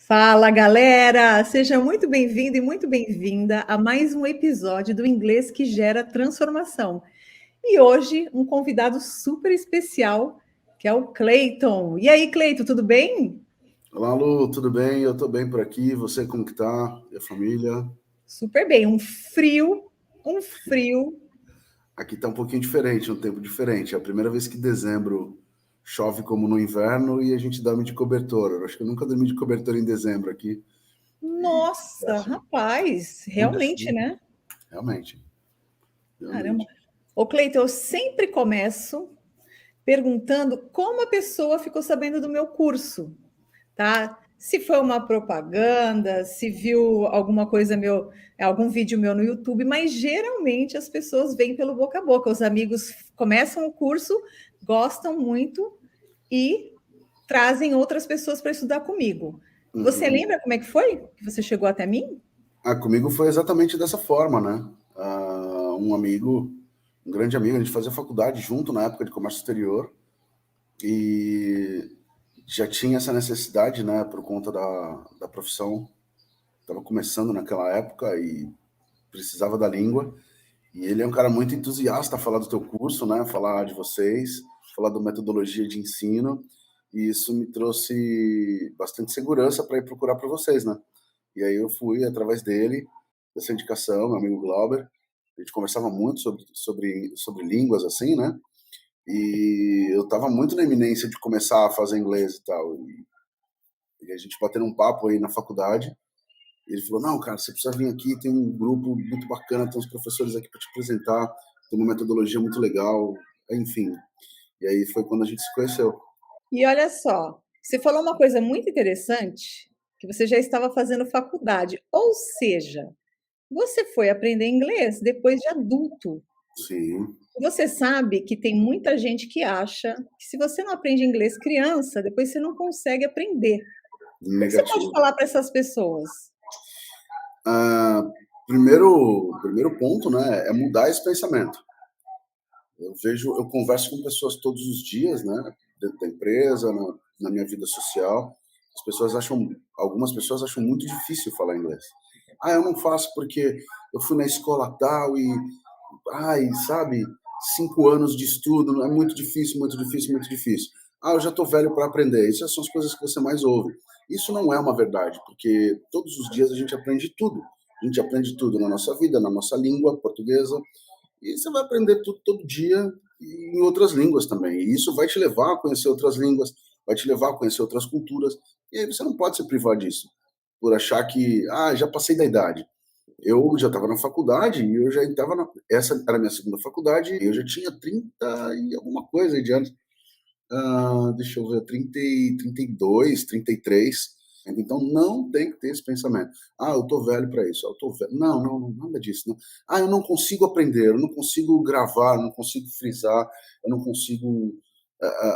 Fala, galera! Seja muito bem-vindo e muito bem-vinda a mais um episódio do Inglês que Gera Transformação. E hoje, um convidado super especial, que é o Cleiton. E aí, Cleiton, tudo bem? Olá, Lu, tudo bem? Eu tô bem por aqui. Você como que tá? E a família? Super bem. Um frio. Aqui tá um pouquinho diferente, um tempo diferente. É a primeira vez que dezembro chove como no inverno e a gente dorme de cobertor. Eu acho que eu nunca dormi de cobertor em dezembro aqui. E é Nossa, assim, rapaz, muita realmente, chuva, né? realmente, Caramba. realmente. Ô, Cleiton, eu sempre começo perguntando como a pessoa ficou sabendo do meu curso. Tá? Se foi uma propaganda, se viu alguma coisa meu, algum vídeo meu no YouTube, mas geralmente as pessoas vêm pelo boca a boca. Os amigos começam o curso, gostam muito e trazem outras pessoas para estudar comigo. Você Uhum. lembra como é que foi que você chegou até mim? Comigo foi exatamente dessa forma, né? Um amigo, um grande amigo, a gente fazia faculdade junto na época de comércio exterior e já tinha essa necessidade, né, por conta da profissão. Estava começando naquela época e precisava da língua. E ele é um cara muito entusiasta a falar do teu curso, né, falar de vocês, falar da metodologia de ensino. E isso me trouxe bastante segurança para ir procurar para vocês, né? E aí eu fui através dele, dessa indicação, meu amigo Glauber. A gente conversava muito sobre línguas, assim, né? E eu estava muito na iminência de começar a fazer inglês e tal. E a gente batendo um papo aí na faculdade. E ele falou: Não, cara, você precisa vir aqui. Tem um grupo muito bacana, tem uns professores aqui para te apresentar. Tem uma metodologia muito legal. Enfim. E aí foi quando a gente se conheceu. E olha só, você falou uma coisa muito interessante, que você já estava fazendo faculdade, ou seja, você foi aprender inglês depois de adulto. Sim, Você sabe que tem muita gente que acha que se você não aprende inglês criança, depois você não consegue aprender. O que você pode negativo. falar para essas pessoas? Ah, primeiro ponto, né, é mudar esse pensamento. Eu converso com pessoas todos os dias, né, dentro da empresa, na minha vida social. Algumas pessoas acham muito difícil falar inglês. Eu não faço porque eu fui na escola tal e, sabe, 5 anos de estudo, é muito difícil, muito difícil, muito difícil. Eu já estou velho para aprender. Essas são as coisas que você mais ouve. Isso não é uma verdade, porque todos os dias a gente aprende tudo. A gente aprende tudo na nossa vida, na nossa língua portuguesa, e você vai aprender tudo todo dia em outras línguas também. E isso vai te levar a conhecer outras línguas, vai te levar a conhecer outras culturas. E aí você não pode se privar disso, por achar que, já passei da idade. Eu já estava na faculdade e eu já estava na. Essa era a minha segunda faculdade e eu já tinha 30 e alguma coisa de anos. Deixa eu ver, 32, 33. Então não tem que ter esse pensamento. Eu tô velho para isso. Eu tô velho. Não, não, não, nada disso. Não. Eu não consigo aprender, eu não consigo gravar, eu não consigo frisar, eu não consigo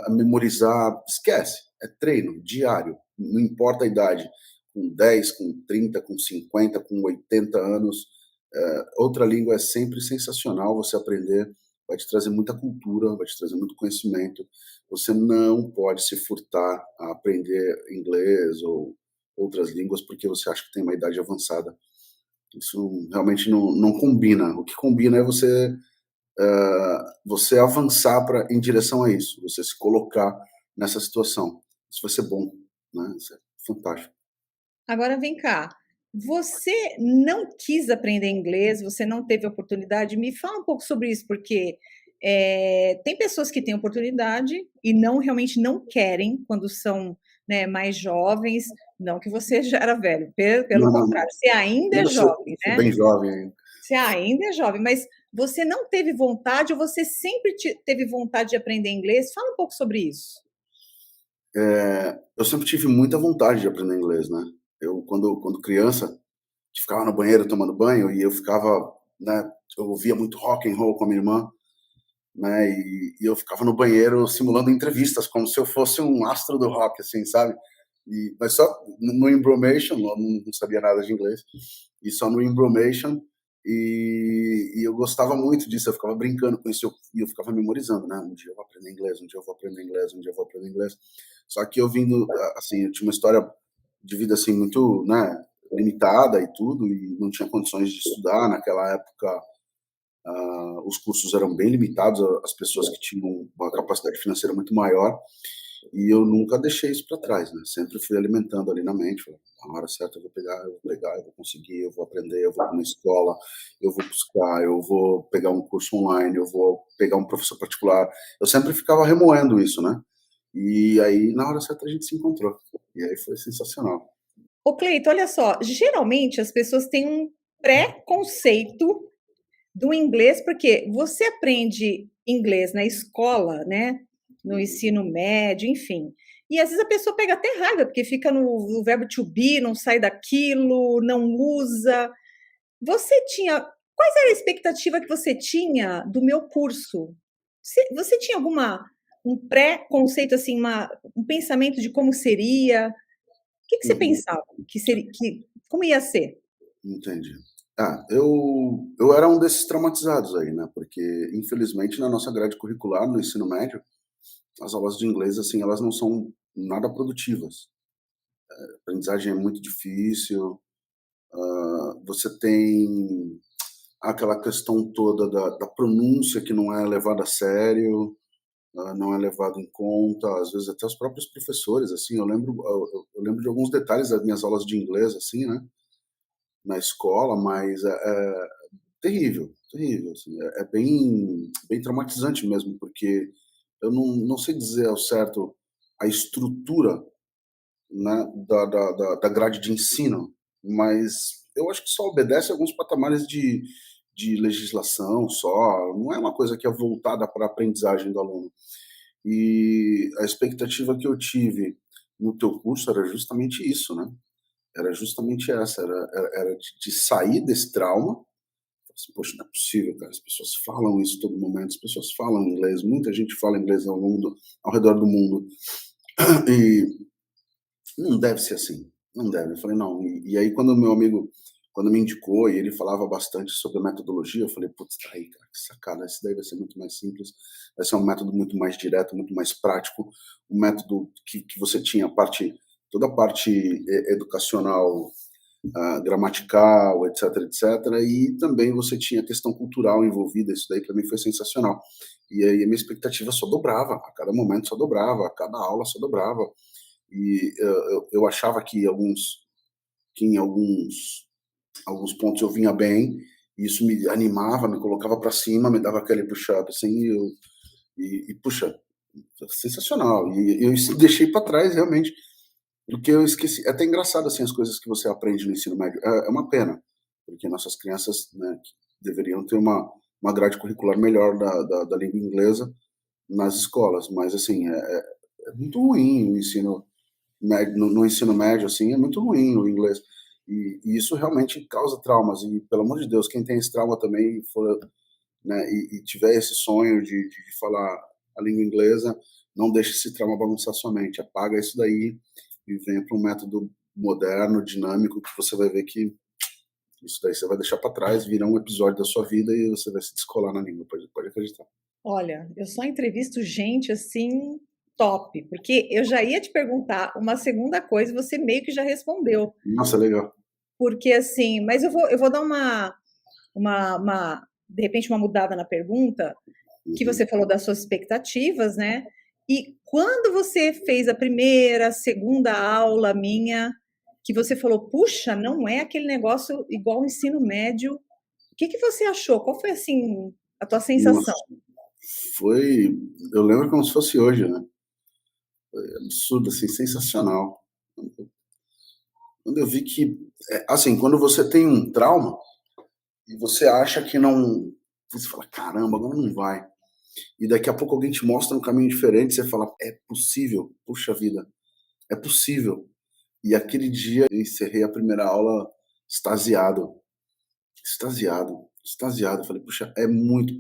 memorizar. Esquece. É treino diário. Não importa a idade. Com 10, com 30, com 50, com 80 anos. Outra língua é sempre sensacional você aprender, vai te trazer muita cultura, vai te trazer muito conhecimento. Você não pode se furtar a aprender inglês ou outras línguas porque você acha que tem uma idade avançada. Isso realmente não combina. O que combina é você avançar em direção a isso, você se colocar nessa situação. Isso vai ser bom, né? Isso é fantástico. Agora vem cá, você não quis aprender inglês, você não teve oportunidade? Me fala um pouco sobre isso, porque tem pessoas que têm oportunidade e não realmente não querem quando são, né, mais jovens. Não que você já era velho, pelo Não, não, contrário, não. você ainda é Eu jovem, sou né? bem jovem ainda. Você ainda é jovem, mas você não teve vontade ou você sempre teve vontade de aprender inglês? Fala um pouco sobre isso. Eu sempre tive muita vontade de aprender inglês, né? Quando criança, que ficava no banheiro tomando banho e eu ficava, né? Eu ouvia muito rock and roll com a minha irmã, né? E eu ficava no banheiro simulando entrevistas, como se eu fosse um astro do rock, assim, sabe? Mas só no Embromation, eu não sabia nada de inglês, e só no Embromation, e eu gostava muito disso, eu ficava brincando com isso, e eu ficava memorizando, né? Um dia eu vou aprender inglês, um dia eu vou aprender inglês, um dia eu vou aprender inglês. Só que eu vindo, assim, eu tinha uma história de vida assim muito, né, limitada e tudo, e não tinha condições de estudar naquela época. Os cursos eram bem limitados às pessoas que tinham uma capacidade financeira muito maior, e eu nunca deixei isso para trás, né? Sempre fui alimentando ali na mente, falei, na hora certa eu vou conseguir, eu vou aprender, eu vou para uma escola, eu vou buscar, eu vou pegar um curso online, eu vou pegar um professor particular. Eu sempre ficava remoendo isso, né? E aí, na hora certa, a gente se encontrou. E aí foi sensacional. Ô, Cleito, olha só, geralmente as pessoas têm um preconceito do inglês, porque você aprende inglês na escola, né? No ensino médio, enfim. E às vezes a pessoa pega até raiva, porque fica no verbo to be, não sai daquilo, não usa. Você tinha. Quais era a expectativa que você tinha do meu curso? Você tinha um pré-conceito, assim, um pensamento de como seria? O que você Uhum, pensava que seria, como ia ser? entendi. Eu era um desses traumatizados aí, né? Porque, infelizmente, na nossa grade curricular, no ensino médio, as aulas de inglês, assim, elas não são nada produtivas. A aprendizagem é muito difícil, você tem aquela questão toda da pronúncia que não é levada a sério, não é levado em conta, às vezes até os próprios professores, assim, eu lembro de alguns detalhes das minhas aulas de inglês, assim, né, na escola, mas é terrível, terrível, assim, é bem traumatizante mesmo, porque eu não sei dizer ao certo a estrutura, né, da grade de ensino, mas eu acho que só obedece a alguns patamares de legislação só, não é uma coisa que é voltada para a aprendizagem do aluno. E a expectativa que eu tive no teu curso era justamente isso, né? Era justamente essa, era de sair desse trauma. Assim, poxa, não é possível, cara. As pessoas falam isso todo momento, as pessoas falam inglês, muita gente fala inglês ao redor do mundo. E não deve ser assim, não deve. Eu falei, não. E aí, quando o meu amigo, quando me indicou e ele falava bastante sobre a metodologia, eu falei, putz, tá aí, cara, que sacada. Esse daí vai ser muito mais simples, vai ser um método muito mais direto, muito mais prático. Um método que você tinha toda a parte educacional, gramatical, etc, etc. E também você tinha a questão cultural envolvida. Isso daí para mim foi sensacional. E aí a minha expectativa só dobrava, a cada momento só dobrava, a cada aula só dobrava. E eu achava que em alguns pontos eu vinha bem, e isso me animava, me colocava para cima, me dava aquele push-up, assim, puxa, sensacional. E eu deixei para trás, realmente, porque eu esqueci. É até engraçado, assim, as coisas que você aprende no ensino médio. É uma pena, porque nossas crianças, né, deveriam ter uma grade curricular melhor da língua inglesa nas escolas, mas, assim, é muito ruim o ensino no ensino médio, assim, é muito ruim o inglês. E isso realmente causa traumas. E, pelo amor de Deus, quem tem esse trauma também for, né, e tiver esse sonho de falar a língua inglesa, não deixe esse trauma bagunçar sua mente. Apaga isso daí e venha para um método moderno, dinâmico, que você vai ver que isso daí você vai deixar para trás, virar um episódio da sua vida e você vai se descolar na língua, pode acreditar. Olha, eu só entrevisto gente assim top, porque eu já ia te perguntar uma segunda coisa, e você meio que já respondeu. Nossa, legal. Porque assim, mas eu vou dar de repente, uma mudada na pergunta, que Uhum. você falou das suas expectativas, né? E quando você fez a primeira, segunda aula minha, que você falou, puxa, não é aquele negócio igual ao ensino médio. O que que você achou? Qual foi assim a tua sensação? Nossa, foi. Eu lembro como se fosse hoje, né? Absurdo, assim, sensacional. Quando eu vi que, assim, quando você tem um trauma e você acha que não, você fala, caramba, agora não vai. E daqui a pouco alguém te mostra um caminho diferente, você fala, é possível, puxa vida, é possível. E aquele dia eu encerrei a primeira aula extasiado, extasiado, extasiado. Eu falei, puxa, é muito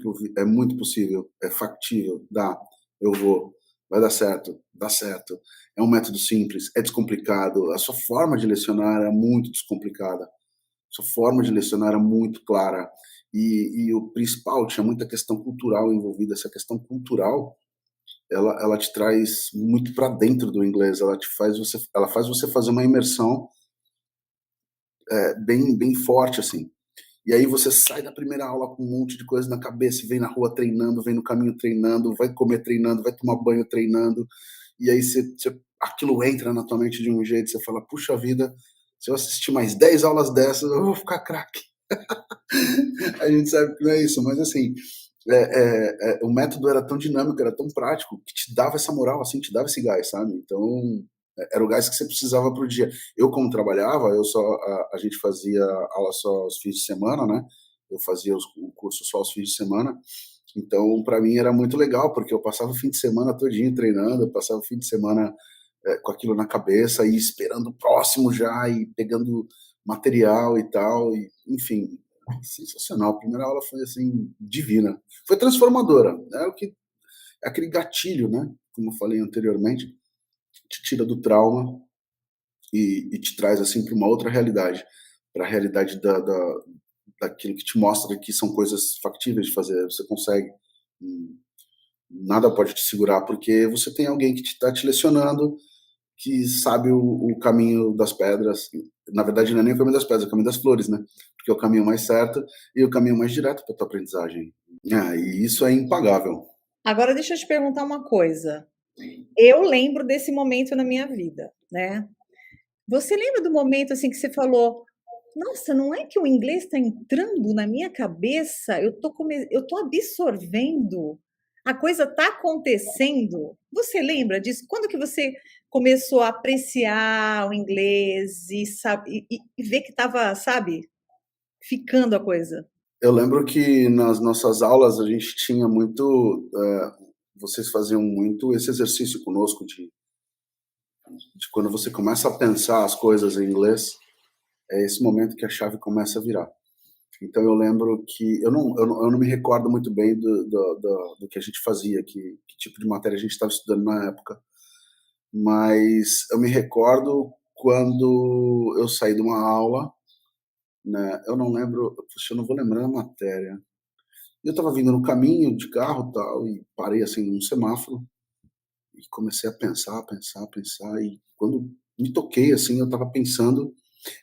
possível, é factível, dá, eu vou, vai dar certo, dá certo. É um método simples, é descomplicado, a sua forma de lecionar é muito descomplicada, sua forma de lecionar era muito clara. E o principal, tinha muita questão cultural envolvida. Essa questão cultural ela te traz muito para dentro do inglês, ela faz você fazer uma imersão bem forte, assim. E aí você sai da primeira aula com um monte de coisa na cabeça, e vem na rua treinando, vem no caminho treinando, vai comer treinando, vai tomar banho treinando, e aí aquilo entra na tua mente de um jeito, você fala, puxa vida, se eu assistir mais 10 aulas dessas, eu vou ficar craque. A gente sabe que não é isso, mas assim, o método era tão dinâmico, era tão prático, que te dava essa moral, assim, te dava esse gás, sabe? Então, era o gás que você precisava pro dia. Eu, como trabalhava, a gente fazia aula só aos fins de semana, né? Eu fazia o curso só aos fins de semana. Então, para mim era muito legal, porque eu passava o fim de semana todinho treinando, eu passava o fim de semana com aquilo na cabeça e esperando o próximo já e pegando material e tal, e, enfim, sensacional. A primeira aula foi assim divina, foi transformadora. É aquele gatilho, né? Como eu falei anteriormente, te tira do trauma e te traz assim para uma outra realidade, para a realidade daquilo que te mostra que são coisas factíveis de fazer. Você consegue, nada pode te segurar porque você tem alguém que está te lecionando, que sabe o caminho das pedras. Na verdade, não é nem o caminho das pedras, é o caminho das flores, né? Porque é o caminho mais certo e o caminho mais direto para tua aprendizagem. E isso é impagável. Agora deixa eu te perguntar uma coisa. Eu lembro desse momento na minha vida, né? Você lembra do momento assim que você falou: "Nossa, não é que o inglês está entrando na minha cabeça, eu tô absorvendo, a coisa está acontecendo"? Você lembra disso? Quando que você começou a apreciar o inglês e ver que estava, sabe, ficando a coisa? Eu lembro que nas nossas aulas a gente tinha muito, vocês faziam muito esse exercício conosco de quando você começa a pensar as coisas em inglês, é esse momento que a chave começa a virar. Então eu lembro que eu não me recordo muito bem do que a gente fazia, que tipo de matéria a gente estava estudando na época, mas eu me recordo quando eu saí de uma aula, né? Eu não lembro, puxa, eu não vou lembrar a matéria. Eu estava vindo no caminho de carro tal e parei assim num semáforo e comecei a pensar e quando me toquei assim eu estava pensando,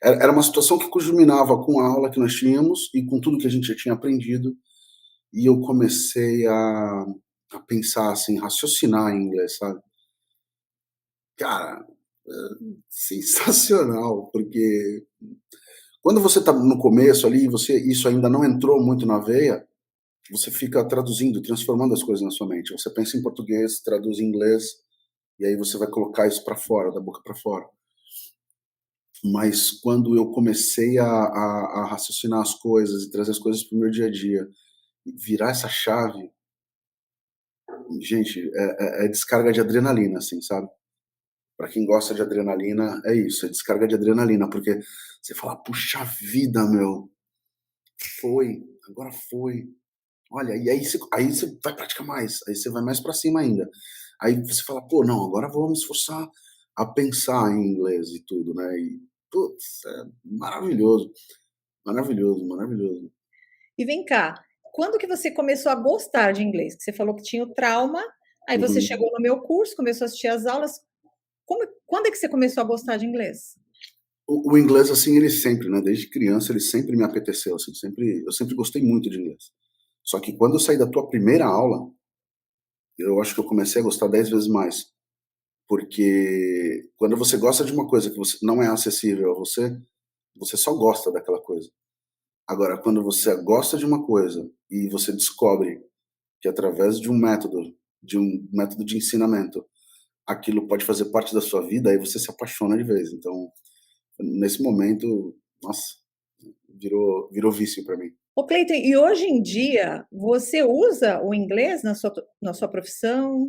era uma situação que culminava com a aula que nós tínhamos e com tudo que a gente já tinha aprendido e eu comecei a pensar assim, raciocinar em inglês, sabe? Cara, sensacional, porque quando você está no começo ali, isso ainda não entrou muito na veia, você fica traduzindo, transformando as coisas na sua mente. Você pensa em português, traduz em inglês, e aí você vai colocar isso para fora, da boca para fora. Mas quando eu comecei a raciocinar as coisas e trazer as coisas para o meu dia a dia, virar essa chave, gente, é descarga de adrenalina, assim, sabe? Para quem gosta de adrenalina, é isso, é descarga de adrenalina, porque você fala, puxa vida, meu, foi, agora foi. Olha, e aí você vai praticar mais, aí você vai mais para cima ainda. Aí você fala, pô, não, agora vou me esforçar a pensar em inglês e tudo, né? E, putz, é maravilhoso, maravilhoso, maravilhoso. E vem cá, quando que você começou a gostar de inglês? Que você falou que tinha o trauma, aí você Uhum. chegou no meu curso, começou a assistir as aulas. Quando é que você começou a gostar de inglês? O inglês, assim, ele sempre, né? Desde criança, ele sempre me apeteceu, assim, eu sempre gostei muito de inglês. Só que quando eu saí da tua primeira aula, eu acho que eu comecei a gostar 10 vezes mais. Porque quando você gosta de uma coisa que você, não é acessível a você, você só gosta daquela coisa. Agora, quando você gosta de uma coisa e você descobre que através de um método de ensinamento, aquilo pode fazer parte da sua vida, aí você se apaixona de vez. Então, nesse momento, nossa, virou vício para mim. Ô, Cleiton, e hoje em dia você usa o inglês na sua profissão?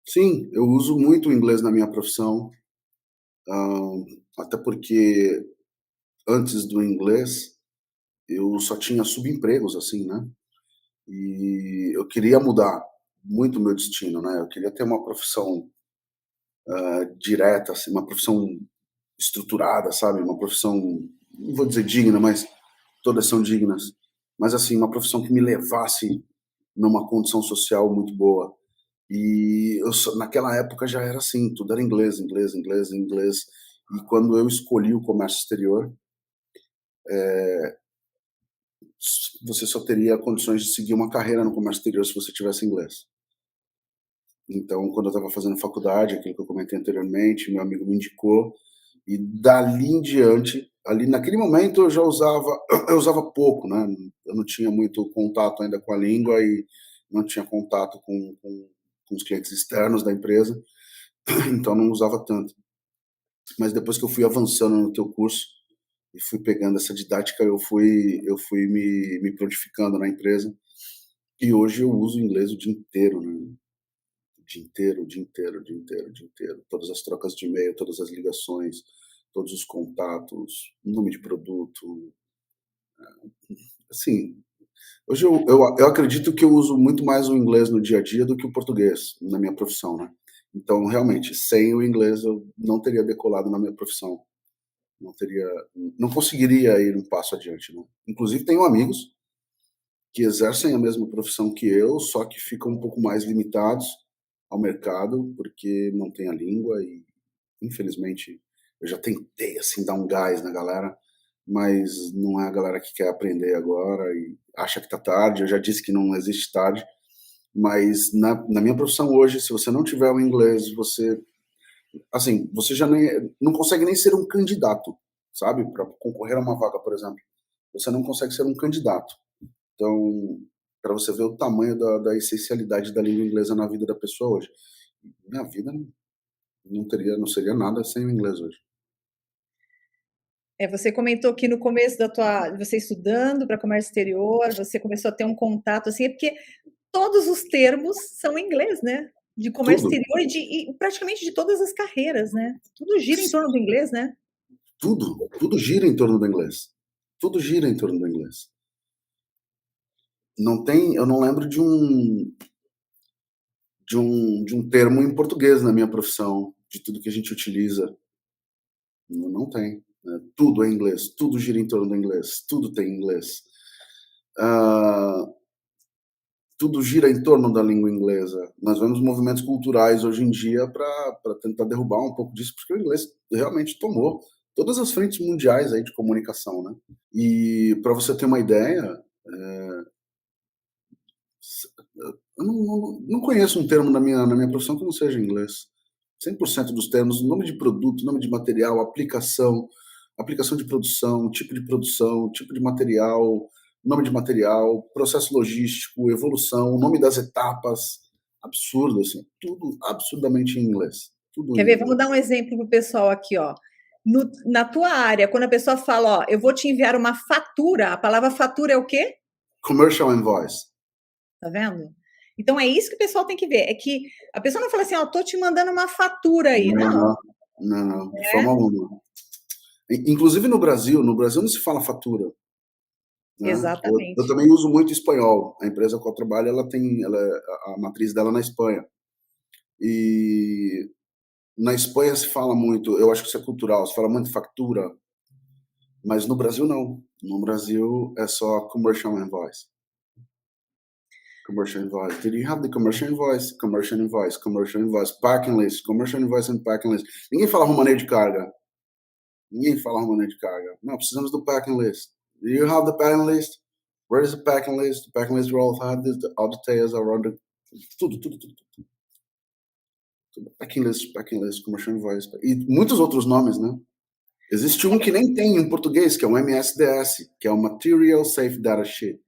Sim, eu uso muito o inglês na minha profissão, até porque antes do inglês eu só tinha subempregos, assim, né? E eu queria mudar muito o meu destino, né? Eu queria ter uma profissão direta, assim, uma profissão estruturada, sabe? Uma profissão, não vou dizer digna, mas todas são dignas. Mas, assim, uma profissão que me levasse numa condição social muito boa. E naquela época já era assim, tudo era inglês, inglês, inglês, inglês. E quando eu escolhi o comércio exterior, você só teria condições de seguir uma carreira no comércio exterior se você tivesse inglês. Então, quando eu estava fazendo faculdade, aquilo que eu comentei anteriormente, meu amigo me indicou, e dali em diante, ali naquele momento eu já usava, eu usava pouco, né? Eu não tinha muito contato ainda com a língua e não tinha contato com os clientes externos da empresa, então não usava tanto. Mas depois que eu fui avançando no teu curso e fui pegando essa didática, eu fui me prontificando na empresa e hoje eu uso o inglês o dia inteiro, né? O dia inteiro, o dia inteiro, o dia inteiro, o dia inteiro. Todas as trocas de e-mail, todas as ligações, todos os contatos, nome de produto. Assim, hoje eu acredito que eu uso muito mais o inglês no dia a dia do que o português na minha profissão, né? Então, realmente, sem o inglês eu não teria decolado na minha profissão. Não teria, não conseguiria ir um passo adiante, né? Inclusive, tenho amigos que exercem a mesma profissão que eu, só que ficam um pouco mais limitados ao mercado, porque não tem a língua e, infelizmente, eu já tentei, assim, dar um gás na galera, mas não é a galera que quer aprender agora e acha que tá tarde. Eu já disse que não existe tarde, mas na minha profissão hoje, se você não tiver o inglês, você, assim, você já nem, não consegue nem ser um candidato, sabe? Para concorrer a uma vaga, por exemplo. Você não consegue ser um candidato. Então, para você ver o tamanho da essencialidade da língua inglesa na vida da pessoa hoje. Minha vida não seria nada sem o inglês hoje. Você comentou que no começo você estudando para comércio exterior, você começou a ter um contato assim, é porque todos os termos são em inglês, né? De comércio Tudo, exterior e praticamente de todas as carreiras, né? Tudo gira em torno do inglês, né? tudo gira em torno do inglês. Tudo gira em torno do inglês. Não tem, eu não lembro de um termo em português na minha profissão, de tudo que a gente utiliza. Não tem. Né? Tudo é inglês, tudo gira em torno do inglês, tudo tem inglês. Ah, tudo gira em torno da língua inglesa. Nós vemos movimentos culturais hoje em dia para tentar derrubar um pouco disso, porque o inglês realmente tomou todas as frentes mundiais aí de comunicação, né? E para você ter uma ideia, eu não conheço um termo na minha profissão que não seja inglês. 100% dos termos, nome de produto, nome de material, aplicação de produção, tipo de material, processo logístico, evolução, nome das etapas, absurdo, assim, tudo absurdamente em inglês. Tudo Quer em ver? Vamos inglês. dar um exemplo para o pessoal aqui, ó. Na tua área, quando a pessoa fala, ó, eu vou te enviar uma fatura, a palavra fatura é o quê? Commercial invoice. Tá vendo? Então é isso que o pessoal tem que ver. É que a pessoa não fala assim, ó, tô te mandando uma fatura aí. Não, Não, não, não, não, de forma né? alguma. Inclusive no Brasil não se fala fatura. Né? Eu Exatamente. também uso muito espanhol. A empresa com a qual eu trabalho, a matriz dela é na Espanha. E na Espanha se fala muito, eu acho que isso é cultural, se fala muito factura, mas no Brasil não. No Brasil é só commercial invoice. Commercial invoice. Did you have the commercial invoice? Commercial invoice, commercial invoice, packing list, commercial invoice and packing list. Ninguém fala romaneio de carga. Ninguém fala romaneio de carga. Não, precisamos do packing list. Do you have the packing list? Where is the packing list? The packing list will also have all details around the... Tudo, tudo, tudo, tudo. Tudo. Packing list, commercial invoice. E muitos outros nomes, né? Existe um que nem tem em português, que é um MSDS, que é o Material Safe Data Sheet.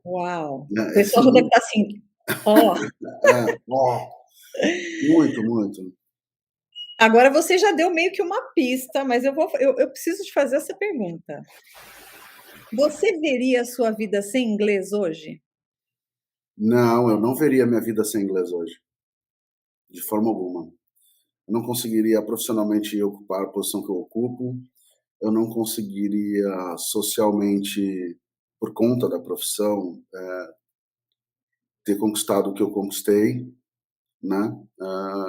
Uau. Né? O pessoal já deve estar assim, ó. Ó, muito, muito. Agora você já deu meio que uma pista, mas eu preciso te fazer essa pergunta. Você veria a sua vida sem inglês hoje? Não, eu não veria minha vida sem inglês hoje, de forma alguma. Eu não conseguiria profissionalmente ocupar a posição que eu ocupo, eu não conseguiria socialmente, por conta da profissão, ter conquistado o que eu conquistei, né?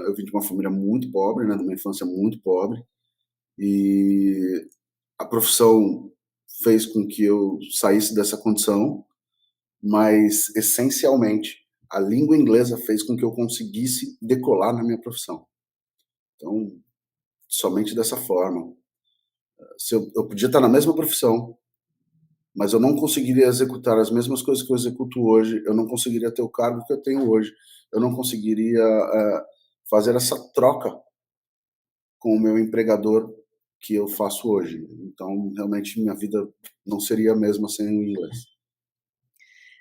Eu vim de uma família muito pobre, né? De uma infância muito pobre, e a profissão fez com que eu saísse dessa condição, mas essencialmente A língua inglesa fez com que eu conseguisse decolar na minha profissão. Então, somente dessa forma. Se eu podia estar na mesma profissão, mas eu não conseguiria executar as mesmas coisas que eu executo hoje, eu não conseguiria ter o cargo que eu tenho hoje, eu não conseguiria fazer essa troca com o meu empregador que eu faço hoje. Então, realmente, minha vida não seria a mesma sem o inglês.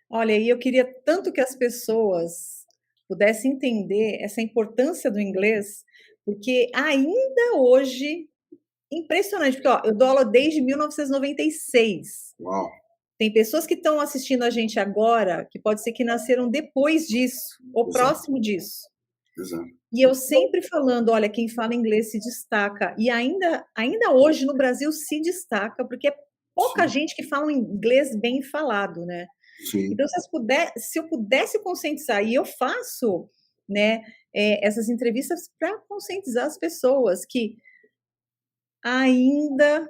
Olha, e eu queria tanto que as pessoas pudessem entender essa importância do inglês, porque ainda hoje, impressionante, porque ó, eu dou aula desde 1996. Uau! Tem pessoas que estão assistindo a gente agora, que pode ser que nasceram depois disso, ou Exato, próximo disso. exato. E eu sempre falando, olha, quem fala inglês se destaca. E ainda hoje no Brasil se destaca, porque é pouca Sim, gente que fala um inglês bem falado, né? sim. Então, se eu pudesse conscientizar, e eu faço, né, essas entrevistas para conscientizar as pessoas que ainda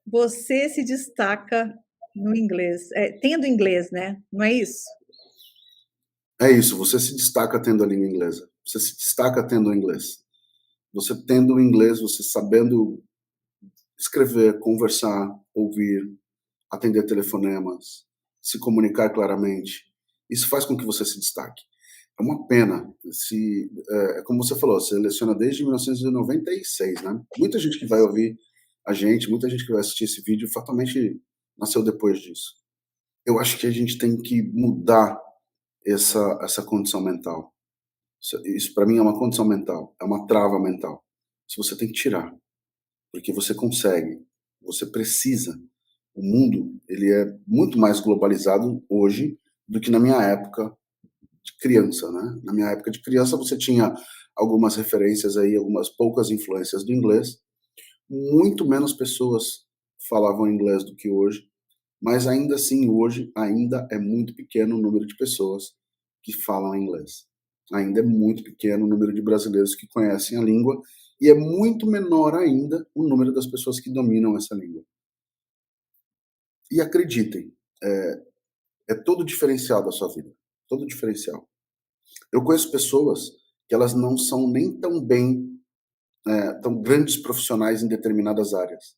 você se destaca no inglês, tendo inglês, né? Não é isso? É isso, você se destaca tendo a língua inglesa. Você se destaca tendo o inglês. Você tendo o inglês, você sabendo escrever, conversar, ouvir, atender telefonemas, se comunicar claramente. Isso faz com que você se destaque. É uma pena. Como você falou, você seleciona desde 1996, né? Muita gente que vai ouvir a gente, muita gente que vai assistir esse vídeo, fatalmente nasceu depois disso. Eu acho que a gente tem que mudar essa condição mental. Isso para mim é uma condição mental, é uma trava mental. Isso você tem que tirar, porque você consegue, você precisa. O mundo, ele é muito mais globalizado hoje do que na minha época de criança, né? Na minha época de criança você tinha algumas referências aí, algumas poucas influências do inglês, muito menos pessoas falavam inglês do que hoje, mas ainda assim hoje ainda é muito pequeno o número de pessoas que falam inglês. Ainda é muito pequeno o número de brasileiros que conhecem a língua e é muito menor ainda o número das pessoas que dominam essa língua. E acreditem, é todo diferencial da sua vida, todo diferencial. Eu conheço pessoas que elas não são nem tão bem, tão grandes profissionais em determinadas áreas,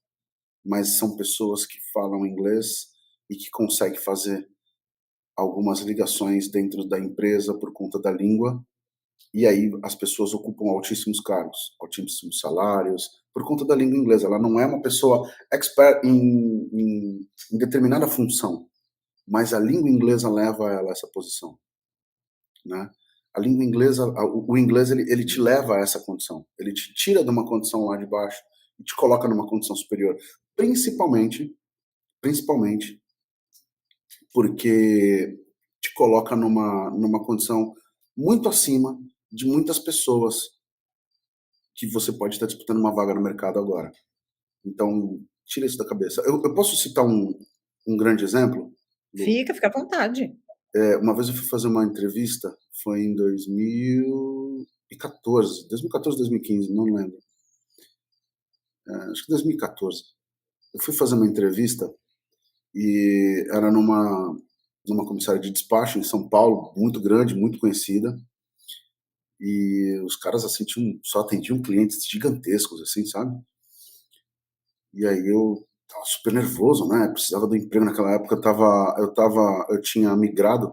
mas são pessoas que falam inglês e que conseguem fazer algumas ligações dentro da empresa por conta da língua, e aí as pessoas ocupam altíssimos cargos, altíssimos salários, por conta da língua inglesa. Ela não é uma pessoa expert em determinada função, mas a língua inglesa leva ela a essa posição, né? A língua inglesa, o inglês, ele te leva a essa condição. Ele te tira de uma condição lá de baixo e te coloca numa condição superior. Principalmente porque te coloca numa condição muito acima de muitas pessoas que você pode estar disputando uma vaga no mercado agora. Então, tira isso da cabeça. Eu posso citar um grande exemplo, Lu? Fica à vontade. Uma vez eu fui fazer uma entrevista, foi em 2014, 2015, não lembro. Acho que 2014. Eu fui fazer uma entrevista e era numa comissária de despacho em São Paulo, muito grande, muito conhecida. E os caras, assim, só atendiam clientes gigantescos, assim, sabe? E aí eu tava super nervoso, né? Precisava do emprego naquela época. Eu tinha migrado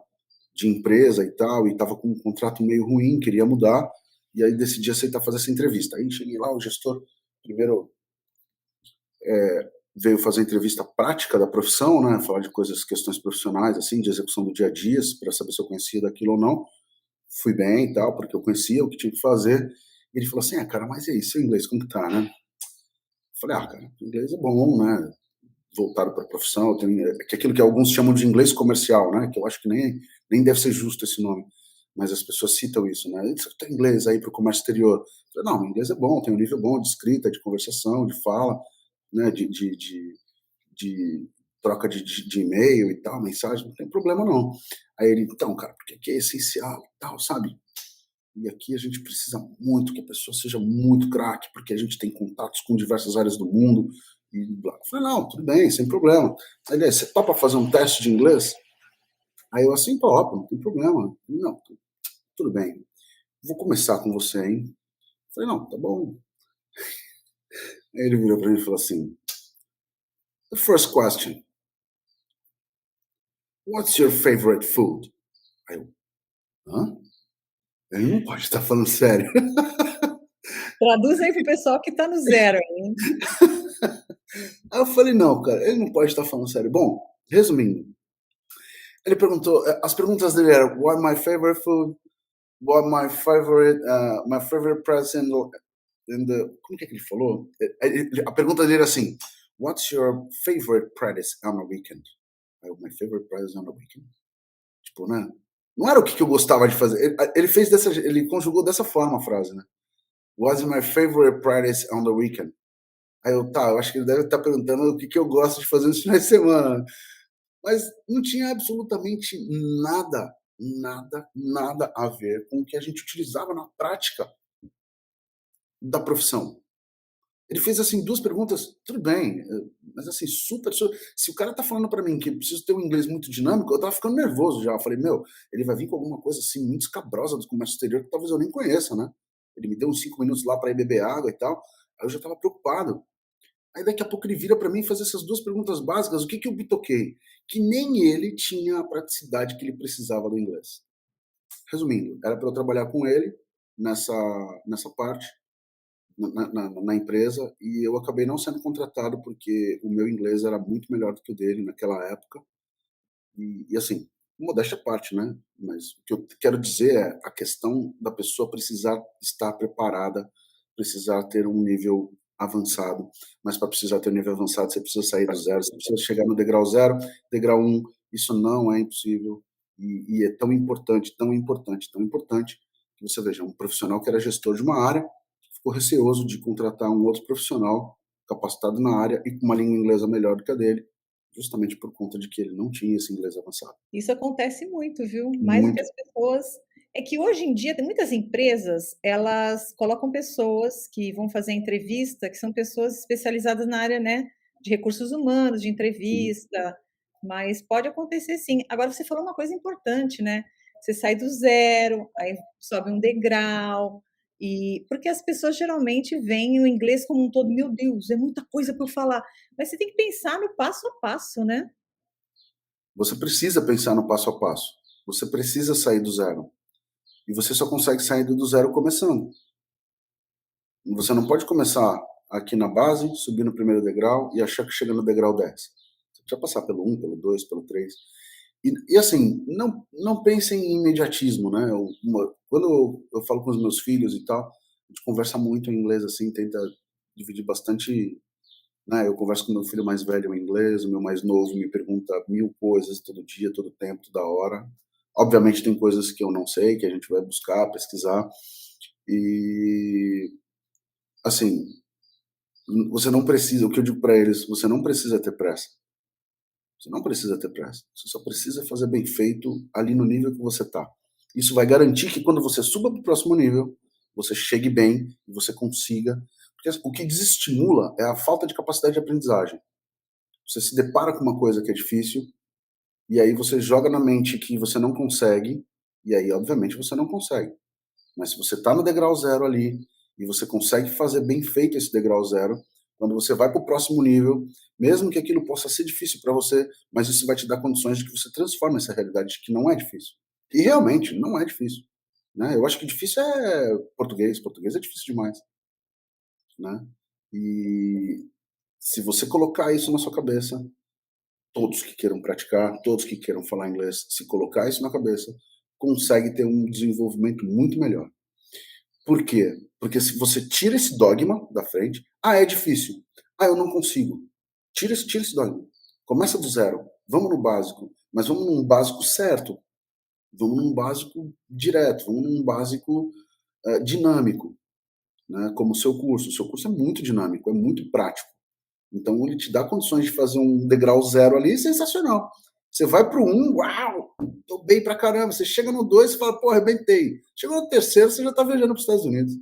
de empresa e tal, e tava com um contrato meio ruim, queria mudar. E aí decidi aceitar fazer essa entrevista. Aí cheguei lá, o gestor primeiro veio fazer a entrevista prática da profissão, né? Falar de coisas, questões profissionais, assim, de execução do dia a dia, para saber se eu conhecia daquilo ou não. Fui bem e tal, porque eu conhecia o que tinha que fazer. E ele falou assim: cara, mas e aí, seu inglês, como que tá, né? Falei: cara, inglês é bom, né? Voltado para a profissão, que é aquilo que alguns chamam de inglês comercial, né? Que eu acho que nem deve ser justo esse nome, mas as pessoas citam isso, né? Você tem inglês aí para o comércio exterior? Eu falei: não, inglês é bom, tem um nível bom de escrita, de conversação, de fala, né? De troca de e-mail e tal, mensagem, não tem problema não. Aí ele: então, cara, porque aqui é essencial e tal, sabe? E aqui a gente precisa muito que a pessoa seja muito craque, porque a gente tem contatos com diversas áreas do mundo. E blá. Eu falei: não, tudo bem, sem problema. Aliás, você topa fazer um teste de inglês? Aí eu assim, topo, não tem problema. Não, tudo bem. Vou começar com você, hein? Falei, não, tá bom. Aí ele virou para mim e falou assim: The first question, what's your favorite food? Aí eu, hã? Ele não pode estar falando sério. Traduz aí para o pessoal que está no zero, hein? Aí eu falei, não, cara, ele não pode estar falando sério. Bom, resumindo, ele perguntou, as perguntas dele eram, what my favorite food, what my favorite present in the, como que ele falou? A pergunta dele era assim, what's your favorite present on the weekend? Aí eu, my favorite present on the weekend? Tipo, né? Não era o que eu gostava de fazer. Ele fez ele conjugou dessa forma a frase, né? What's my favorite practice on the weekend? Aí eu, tá, eu acho que ele deve estar perguntando o que eu gosto de fazer nos finais de semana. Mas não tinha absolutamente nada, nada a ver com o que a gente utilizava na prática da profissão. Ele fez assim duas perguntas, tudo bem, mas assim, super. Se o cara tá falando para mim que eu preciso ter um inglês muito dinâmico, eu tava ficando nervoso já. Eu falei, meu, ele vai vir com alguma coisa assim muito escabrosa do comércio exterior que talvez eu nem conheça, né? Ele me deu uns 5 minutos lá para ir beber água e tal. Aí eu já tava preocupado. Aí daqui a pouco ele vira para mim e faz essas duas perguntas básicas. O que eu bitoquei? Que nem ele tinha a praticidade que ele precisava do inglês. Resumindo, era para eu trabalhar com ele nessa parte na empresa e eu acabei não sendo contratado porque o meu inglês era muito melhor do que o dele naquela época. E assim, modéstia à parte, né? Mas o que eu quero dizer é a questão da pessoa precisar estar preparada, precisar ter um nível avançado. Mas para precisar ter um nível avançado, você precisa sair do zero, você precisa chegar no degrau zero, degrau um. Isso não é impossível. E é tão importante, tão importante, tão importante que você veja um profissional que era gestor de uma área ficou receoso de contratar um outro profissional capacitado na área e com uma língua inglesa melhor do que a dele, justamente por conta de que ele não tinha esse inglês avançado. Isso acontece muito, viu? Mais do que Muito. as pessoas. É que hoje em dia tem muitas empresas, elas colocam pessoas que vão fazer entrevista, que são pessoas especializadas na área, né, de recursos humanos, de Sim. entrevista, mas pode acontecer sim. Agora você falou uma coisa importante, né? Você sai do zero, aí sobe um degrau, e porque as pessoas geralmente veem o inglês como um todo, meu Deus, é muita coisa para eu falar. Mas você tem que pensar no passo a passo, né? Você precisa pensar no passo a passo. Você precisa sair do zero. E você só consegue sair do zero começando. Você não pode começar aqui na base, subir no primeiro degrau e achar que chega no degrau 10. Você precisa passar pelo 1, pelo 2, pelo 3. E assim, não pensem em imediatismo, né? Quando eu falo com os meus filhos e tal, a gente conversa muito em inglês, assim, tenta dividir bastante, né? Eu converso com meu filho mais velho em inglês, o meu mais novo me pergunta 1000 coisas todo dia, todo tempo, toda hora. Obviamente tem coisas que eu não sei, que a gente vai buscar, pesquisar. E, assim, você não precisa, o que eu digo para eles, você não precisa ter pressa. Você não precisa ter pressa. Você só precisa fazer bem feito ali no nível que você está. Isso vai garantir que quando você suba para o próximo nível, você chegue bem e você consiga. Porque o que desestimula é a falta de capacidade de aprendizagem. Você se depara com uma coisa que é difícil, e aí você joga na mente que você não consegue, e aí, obviamente, você não consegue. Mas se você está no degrau zero ali, e você consegue fazer bem feito esse degrau zero, quando você vai para o próximo nível, mesmo que aquilo possa ser difícil para você, mas isso vai te dar condições de que você transforme essa realidade de que não é difícil. E realmente, não é difícil. Né? Eu acho que difícil é português. Português é difícil demais. Né? E se você colocar isso na sua cabeça, todos que queiram praticar, todos que queiram falar inglês, se colocar isso na cabeça, consegue ter um desenvolvimento muito melhor. Por quê? Porque se você tira esse dogma da frente, é difícil. Eu não consigo. Tira esse dogma. Começa do zero. Vamos no básico. Mas vamos num básico certo. Vamos num básico direto. Vamos num básico dinâmico. Né? Como o seu curso. O seu curso é muito dinâmico, é muito prático. Então ele te dá condições de fazer um degrau zero ali, sensacional. Você vai pro 1, uau, tô bem pra caramba. Você chega no 2 e fala, pô, arrebentei. Chegou no terceiro, você já tá viajando pros Estados Unidos.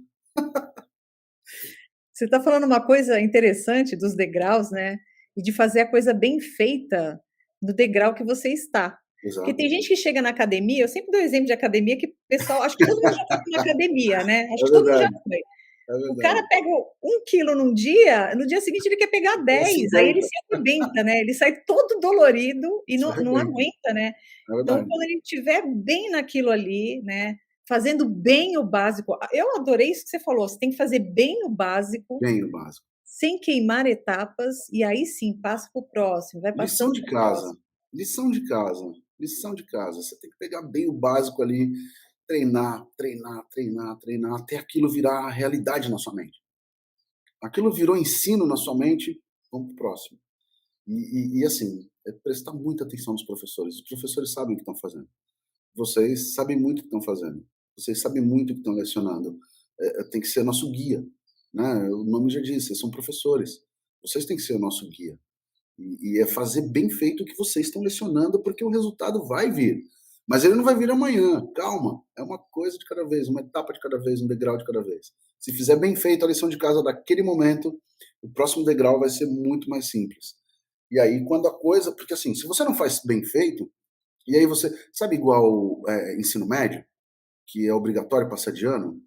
Você está falando uma coisa interessante dos degraus, né? E de fazer a coisa bem feita no degrau que você está. Porque tem exato. gente que chega na academia, eu sempre dou exemplo de academia, que o pessoal, acho que todo mundo já foi na academia, né? Acho É que todo mundo já verdade, foi. é O cara verdade. pega 1 quilo num dia, no dia seguinte ele quer pegar É 10, aí ele 50, se arrebenta, né? Ele sai todo dolorido e se não arrebenta, aguenta, né? é Então, verdade. quando ele estiver bem naquilo ali, né? Fazendo bem o básico. Eu adorei isso que você falou. Você tem que fazer bem o básico, Bem o básico. sem queimar etapas, e aí sim passa para o próximo, vai Lição passando de para o casa, próximo. lição de casa, lição de casa. Você tem que pegar bem o básico ali, treinar, treinar, treinar, treinar, até aquilo virar realidade na sua mente. Aquilo virou ensino na sua mente, vamos para o próximo. E assim, é prestar muita atenção nos professores. Os professores sabem o que estão fazendo. Vocês sabem muito o que estão fazendo. Vocês sabem muito o que estão lecionando. Tem que ser nosso guia, né? O nome já diz, vocês são professores. Vocês têm que ser o nosso guia. E é fazer bem feito o que vocês estão lecionando, porque o resultado vai vir. Mas ele não vai vir amanhã. Calma. É uma coisa de cada vez, uma etapa de cada vez, um degrau de cada vez. Se fizer bem feito a lição de casa daquele momento, o próximo degrau vai ser muito mais simples. E aí, quando a coisa. Porque assim, se você não faz bem feito, e aí você. Sabe igual ensino médio, que é obrigatório passar de ano?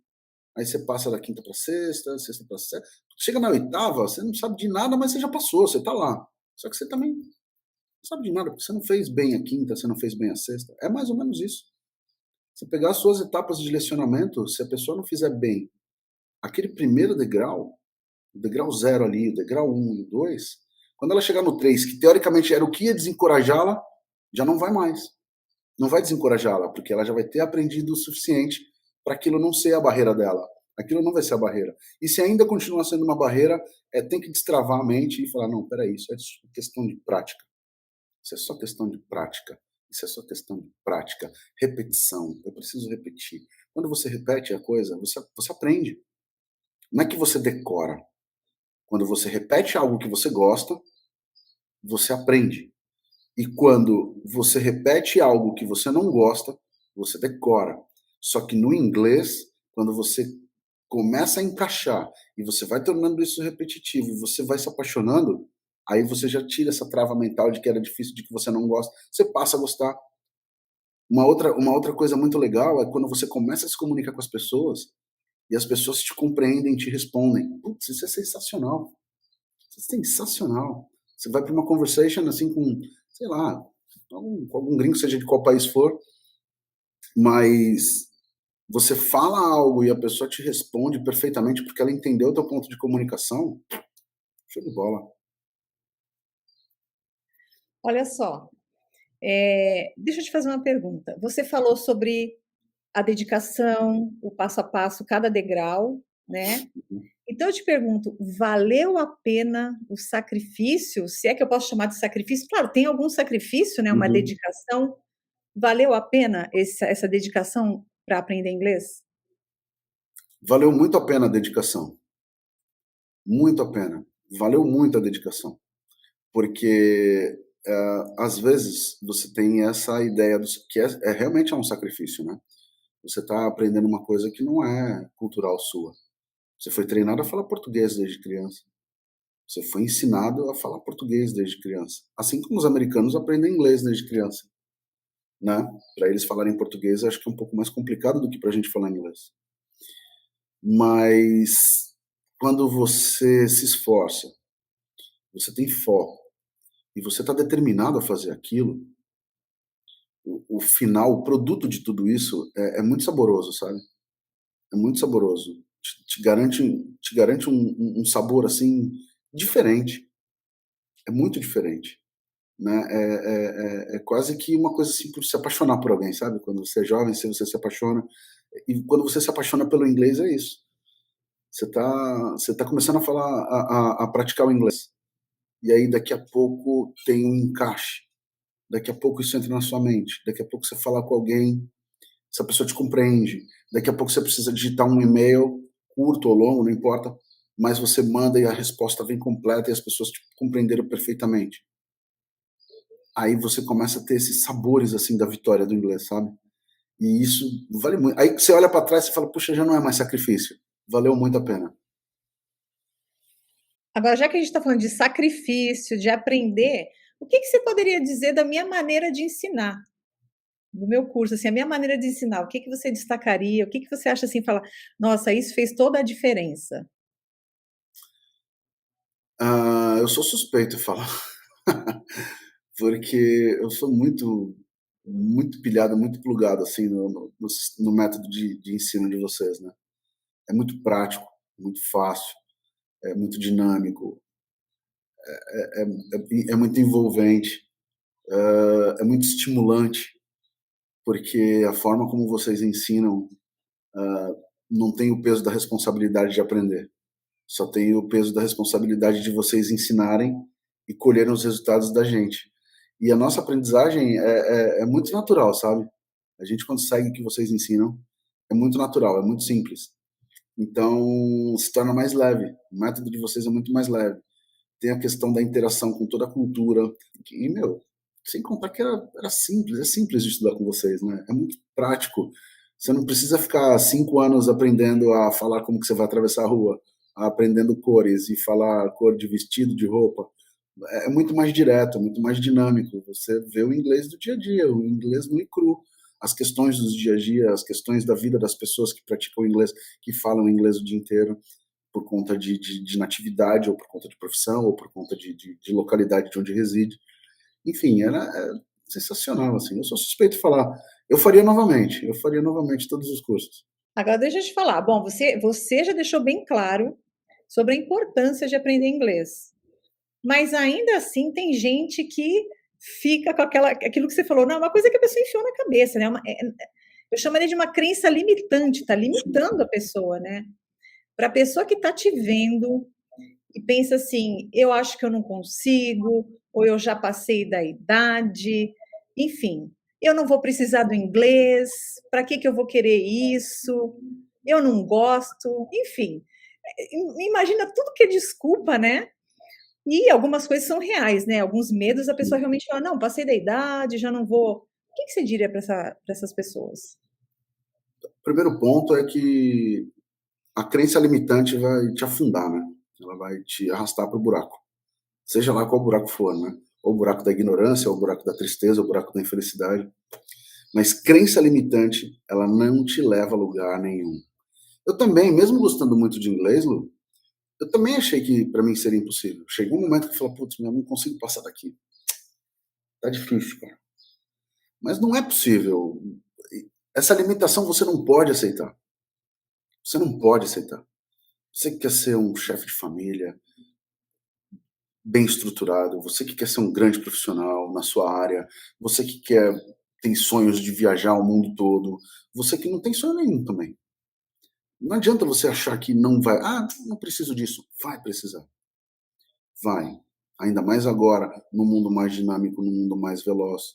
Aí você passa da quinta para sexta para sétima. Chega na oitava, você não sabe de nada, mas você já passou, você está lá. Só que você também não sabe de nada, porque você não fez bem a quinta, você não fez bem a sexta. É mais ou menos isso. Você pegar as suas etapas de lecionamento, se a pessoa não fizer bem aquele primeiro degrau, o degrau zero ali, o degrau um e o 2, quando ela chegar no 3, que teoricamente era o que ia desencorajá-la, já não vai mais. Não vai desencorajá-la, porque ela já vai ter aprendido o suficiente para aquilo não ser a barreira dela. Aquilo não vai ser a barreira. E se ainda continua sendo uma barreira, tem que destravar a mente e falar, não, peraí, isso é questão de prática. Isso é só questão de prática. Isso é só questão de prática. Repetição. Eu preciso repetir. Quando você repete a coisa, você aprende. Não é que você decora. Quando você repete algo que você gosta, você aprende. E quando você repete algo que você não gosta, você decora. Só que no inglês, quando você começa a encaixar e você vai tornando isso repetitivo e você vai se apaixonando, aí você já tira essa trava mental de que era difícil, de que você não gosta, você passa a gostar. Uma outra coisa muito legal é quando você começa a se comunicar com as pessoas e as pessoas te compreendem, te respondem. Putz, isso é sensacional. Isso é sensacional. Você vai para uma conversation assim com, sei lá, com algum gringo, seja de qual país for, mas você fala algo e a pessoa te responde perfeitamente porque ela entendeu o teu ponto de comunicação, show de bola. Olha só, deixa eu te fazer uma pergunta. Você falou sobre a dedicação, o passo a passo, cada degrau, né? Então eu te pergunto, valeu a pena o sacrifício? Se é que eu posso chamar de sacrifício? Claro, tem algum sacrifício, né? Uma Uhum. dedicação. Valeu a pena essa dedicação para aprender inglês? Valeu muito a pena a dedicação, muito a pena. Valeu muito a dedicação, porque às vezes você tem essa ideia que realmente é um sacrifício, né? Você está aprendendo uma coisa que não é cultural sua. Você foi treinado a falar português desde criança. Você foi ensinado a falar português desde criança. Assim como os americanos aprendem inglês desde criança, né? Para eles falarem português, acho que é um pouco mais complicado do que para a gente falar inglês. Mas quando você se esforça, você tem foco e você está determinado a fazer aquilo, o final, o produto de tudo isso é muito saboroso, sabe? É muito saboroso. Te garante um sabor assim diferente. É muito diferente. Né? É quase que uma coisa assim por se apaixonar por alguém, sabe? Quando você é jovem, se você se apaixona. E quando você se apaixona pelo inglês, é isso. Você tá começando a falar, a praticar o inglês. E aí daqui a pouco tem um encaixe. Daqui a pouco isso entra na sua mente. Daqui a pouco você fala com alguém, essa pessoa te compreende. Daqui a pouco você precisa digitar um e-mail, curto ou longo, não importa, mas você manda e a resposta vem completa e as pessoas te compreenderam perfeitamente. Aí você começa a ter esses sabores assim da vitória do inglês, sabe? E isso vale muito. Aí você olha para trás e fala, puxa, já não é mais sacrifício. Valeu muito a pena. Agora, já que a gente está falando de sacrifício, de aprender, o que que você poderia dizer da minha maneira de ensinar? do meu curso, assim, a minha maneira de ensinar, o que que você destacaria? O que que você acha assim, fala, nossa, isso fez toda a diferença? Eu sou suspeito de falar, porque eu sou muito pilhado, muito plugado assim no método de ensino de vocês, né? É muito prático, muito fácil, é muito dinâmico, é muito envolvente, é muito estimulante, porque a forma como vocês ensinam não tem o peso da responsabilidade de aprender. Só tem o peso da responsabilidade de vocês ensinarem e colherem os resultados da gente. E a nossa aprendizagem é muito natural, sabe? A gente, quando segue o que vocês ensinam, é muito natural, é muito simples. Então, se torna mais leve. O método de vocês é muito mais leve. Tem a questão da interação com toda a cultura. E, meu, sem contar que era simples, é simples de estudar com vocês, né? É muito prático. Você não precisa ficar 5 anos aprendendo a falar como que você vai atravessar a rua, aprendendo cores e falar cor de vestido, de roupa. É muito mais direto, é muito mais dinâmico. Você vê o inglês do dia a dia, o inglês nu e cru. As questões dos dia a dia, as questões da vida das pessoas que praticam inglês, que falam inglês o dia inteiro por conta de natividade, ou por conta de profissão, ou por conta de localidade de onde reside. Enfim, era sensacional, assim. Eu sou suspeito de falar. Eu faria novamente todos os cursos. Agora deixa eu te falar, bom, você já deixou bem claro sobre a importância de aprender inglês, mas ainda assim tem gente que fica com aquilo que você falou, não, é uma coisa que a pessoa enfiou na cabeça, né? Eu chamaria de uma crença limitante, está limitando a pessoa, né? Para a pessoa que está te vendo e pensa assim, eu acho que eu não consigo, ou eu já passei da idade, enfim, eu não vou precisar do inglês, para que eu vou querer isso? Eu não gosto, enfim. Imagina tudo que é desculpa, né? E algumas coisas são reais, né? Alguns medos a pessoa realmente fala, não, passei da idade, já não vou. O que você diria para essas pessoas? O primeiro ponto é que a crença limitante vai te afundar, né? Ela vai te arrastar para o buraco. Seja lá qual buraco for, né? Ou o buraco da ignorância, ou o buraco da tristeza, ou o buraco da infelicidade. Mas crença limitante, ela não te leva a lugar nenhum. Eu também, mesmo gostando muito de inglês, Lu, eu também achei que para mim seria impossível. Chegou um momento que eu falei, putz, eu não consigo passar daqui. Tá difícil, cara. Mas não é possível. Essa limitação você não pode aceitar. Você não pode aceitar. Você que quer ser um chefe de família, bem estruturado, você que quer ser um grande profissional na sua área, você que tem sonhos de viajar o mundo todo, você que não tem sonho nenhum também. Não adianta você achar que não vai. Ah, não preciso disso. Vai precisar. Vai. Ainda mais agora, no mundo mais dinâmico, no mundo mais veloz,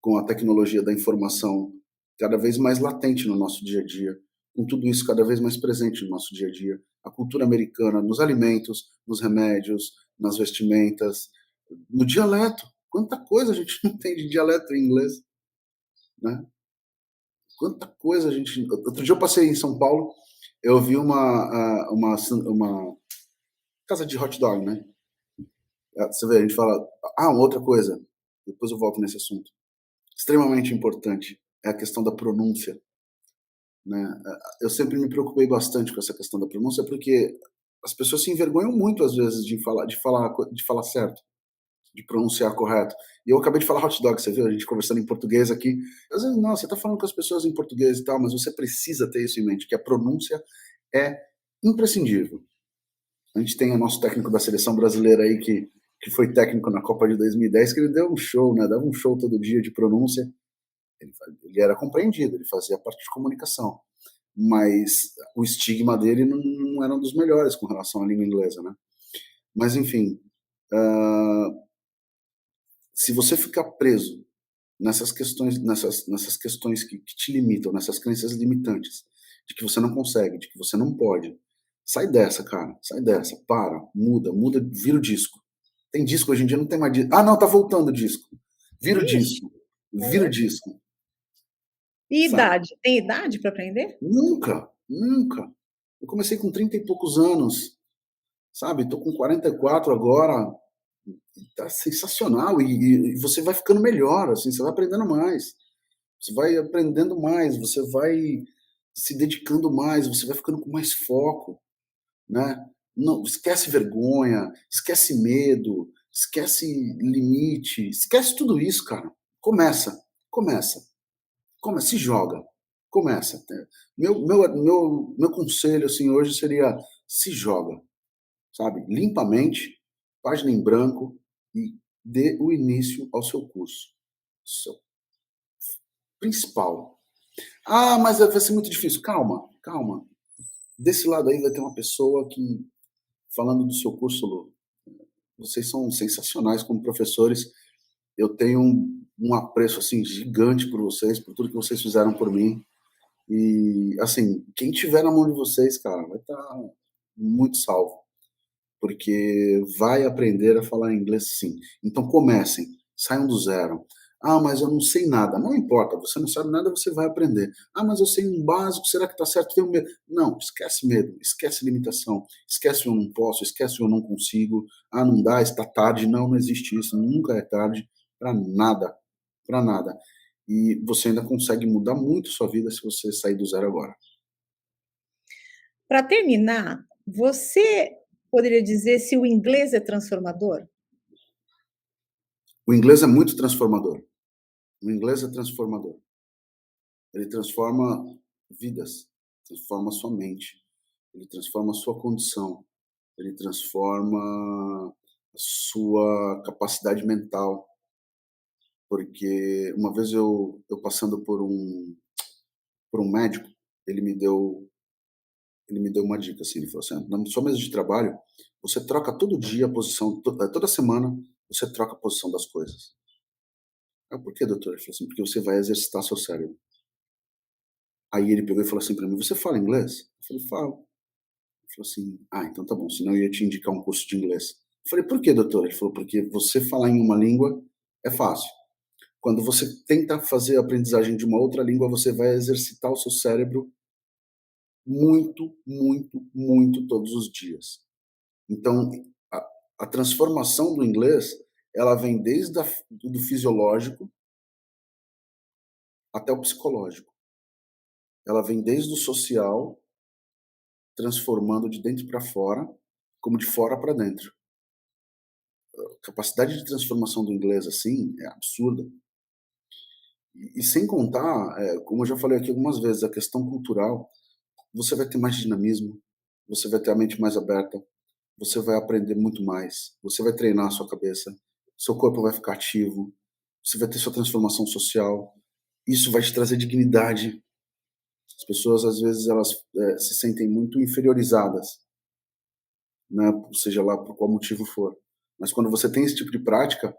com a tecnologia da informação cada vez mais latente no nosso dia a dia, com tudo isso cada vez mais presente no nosso dia a dia. A cultura americana nos alimentos, nos remédios, nas vestimentas, no dialeto. Quanta coisa a gente não tem de dialeto em inglês, né? Quanta coisa a gente. Outro dia eu passei em São Paulo, eu vi uma casa de hot dog, né? Você vê, a gente fala. Ah, uma outra coisa, depois eu volto nesse assunto. Extremamente importante é a questão da pronúncia, né? Eu sempre me preocupei bastante com essa questão da pronúncia, porque as pessoas se envergonham muito às vezes de falar certo, de pronunciar correto. E eu acabei de falar hot dog, você viu? A gente conversando em português aqui. Às vezes, não, você está falando com as pessoas em português e tal, mas você precisa ter isso em mente, que a pronúncia é imprescindível. A gente tem o nosso técnico da seleção brasileira aí, que foi técnico na Copa de 2010, que ele deu um show, né? Dava um show todo dia de pronúncia. Ele era compreendido, ele fazia parte de comunicação. Mas o estigma dele não era um dos melhores com relação à língua inglesa, né? Mas, enfim, se você ficar preso nessas questões que te limitam, nessas crenças limitantes, de que você não consegue, de que você não pode, sai dessa, cara, sai dessa, muda, vira o disco. Tem disco hoje em dia, não tem mais disco. Ah, não, tá voltando o disco. Vira o Ixi, disco, vira o disco, e sabe? idade? Tem idade para aprender? Nunca, nunca. Eu comecei com 30 e poucos anos, sabe? Tô com 44 agora, tá sensacional e você vai ficando melhor, assim, você vai aprendendo mais. Você vai aprendendo mais, você vai se dedicando mais, você vai ficando com mais foco, né? Não, esquece vergonha, esquece medo, esquece limite, esquece tudo isso, cara. Começa, começa, começa, se joga, começa. Meu conselho assim hoje seria se joga, sabe? Limpamente, página em branco e dê o início ao seu curso. Seu principal. Ah, mas vai ser muito difícil. Calma, calma. Desse lado aí vai ter uma pessoa que, falando do seu curso, Lu, vocês são sensacionais como professores. Eu tenho um apreço assim gigante por vocês, por tudo que vocês fizeram por mim. E assim, quem tiver na mão de vocês, cara, vai estar muito salvo, porque vai aprender a falar inglês sim. Então comecem, saiam do zero. Ah, mas eu não sei nada. Não importa, você não sabe nada, você vai aprender. Ah, mas eu sei um básico, será que está certo? Tenho medo. Não, esquece medo, esquece limitação, esquece eu não posso, esquece eu não consigo. Ah, não dá, está tarde. Não, não existe isso, nunca é tarde para nada, para nada. E você ainda consegue mudar muito sua vida se você sair do zero agora. Para terminar, você poderia dizer se o inglês é transformador? O inglês é muito transformador. O inglês é transformador. Ele transforma vidas, transforma sua mente, ele transforma a sua condição, ele transforma a sua capacidade mental. Porque uma vez eu passando por um médico, ele me deu ele me deu uma dica assim, ele falou assim: "Na sua mesa de trabalho, você troca todo dia a posição, toda semana você troca a posição das coisas". "Ah, por quê, doutor?" Ele falou assim: "Porque você vai exercitar seu cérebro". Aí ele pegou e falou assim para mim: "Você fala inglês?" Eu falei: "Falo". Ele falou assim: "Ah, então tá bom, senão eu ia te indicar um curso de inglês". Eu falei: "Por quê, doutor?" Ele falou: "Porque você falar em uma língua é fácil. Quando você tenta fazer a aprendizagem de uma outra língua, você vai exercitar o seu cérebro muito, muito, muito todos os dias". Então, a, a transformação do inglês, ela vem desde do fisiológico até o psicológico. Ela vem desde o social, transformando de dentro para fora, como de fora para dentro. A capacidade de transformação do inglês, assim, é absurda. E sem contar, como eu já falei aqui algumas vezes, a questão cultural, você vai ter mais dinamismo, você vai ter a mente mais aberta, você vai aprender muito mais, você vai treinar a sua cabeça, seu corpo vai ficar ativo, você vai ter sua transformação social, isso vai te trazer dignidade. As pessoas, às vezes, elas se sentem muito inferiorizadas, né, seja lá por qual motivo for. Mas quando você tem esse tipo de prática,